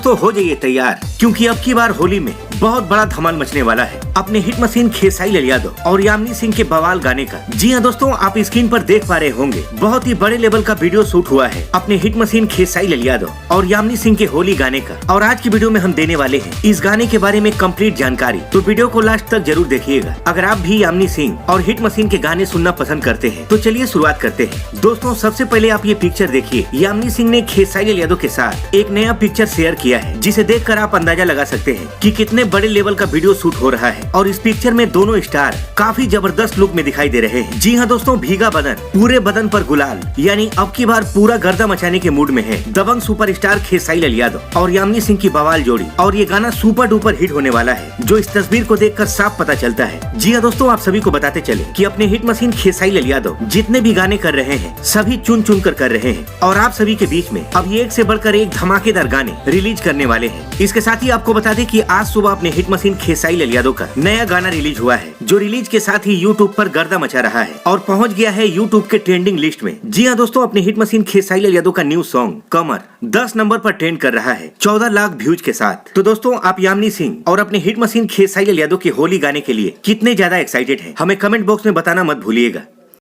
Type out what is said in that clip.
दोस्तों हो जाइए तैयार, क्योंकि अब की बार होली में बहुत बड़ा धमाल मचने वाला है अपने हिट मशीन खेसारी लाल यादव और यामिनी सिंह के बवाल गाने का। जी हाँ दोस्तों, आप स्क्रीन पर देख पा रहे होंगे बहुत ही बड़े लेवल का वीडियो शूट हुआ है अपने हिट मशीन खेसारी लाल यादव और यामिनी सिंह के होली गाने का। और आज की वीडियो में हम देने वाले हैं इस गाने के बारे में कंप्लीट जानकारी, तो वीडियो को लास्ट तक जरूर देखिएगा। अगर आप भी यामिनी सिंह और हिट मशीन के गाने सुनना पसंद करते हैं तो चलिए शुरुआत करते हैं। दोस्तों सबसे पहले आप ये पिक्चर देखिए, यामिनी सिंह ने खेसारी लाल यादव के साथ एक नया पिक्चर शेयर किया है, जिसे देखकर आप अंदाजा लगा सकते हैं कि कितने बड़े लेवल का वीडियो शूट हो रहा है। और इस पिक्चर में दोनों स्टार काफी जबरदस्त लुक में दिखाई दे रहे हैं। जी हाँ दोस्तों, भीगा बदन, पूरे बदन पर गुलाल, यानी अब की बार पूरा गर्दा मचाने के मूड में है दबंग सुपरस्टार खेसारी लाल यादव और यामिनी सिंह की बवाल जोड़ी। और ये गाना सुपर डुपर हिट होने वाला है, जो इस तस्वीर को देखकर साफ पता चलता है। जी हाँ दोस्तों, आप सभी को बताते चले कि अपने हिट मशीन खेसारी लाल यादव जितने भी गाने कर रहे हैं सभी चुन चुन कर रहे हैं, और आप सभी के बीच में अब ये एक से बढ़कर एक धमाकेदार गाने रिलीज करने वाले हैं। इसके साथ ही आपको बता दें कि आज सुबह अपने हिट मशीन खेसारी लाल यादव का नया गाना रिलीज हुआ है, जो रिलीज के साथ ही यूट्यूब पर गर्दा मचा रहा है और पहुंच गया है यूट्यूब के ट्रेंडिंग लिस्ट में। जी हाँ दोस्तों, अपने हिट मशीन खेसारी लाल यादव का न्यू सॉन्ग कमर 10 नंबर पर ट्रेंड कर रहा है 14 लाख व्यूज के साथ। तो दोस्तों आप यामिनी सिंह और अपने हिट मशीन खेसारी लाल यादव के होली गाने के लिए कितने ज्यादा एक्साइटेड हैं, हमें कमेंट बॉक्स में बताना मत भूलिएगा।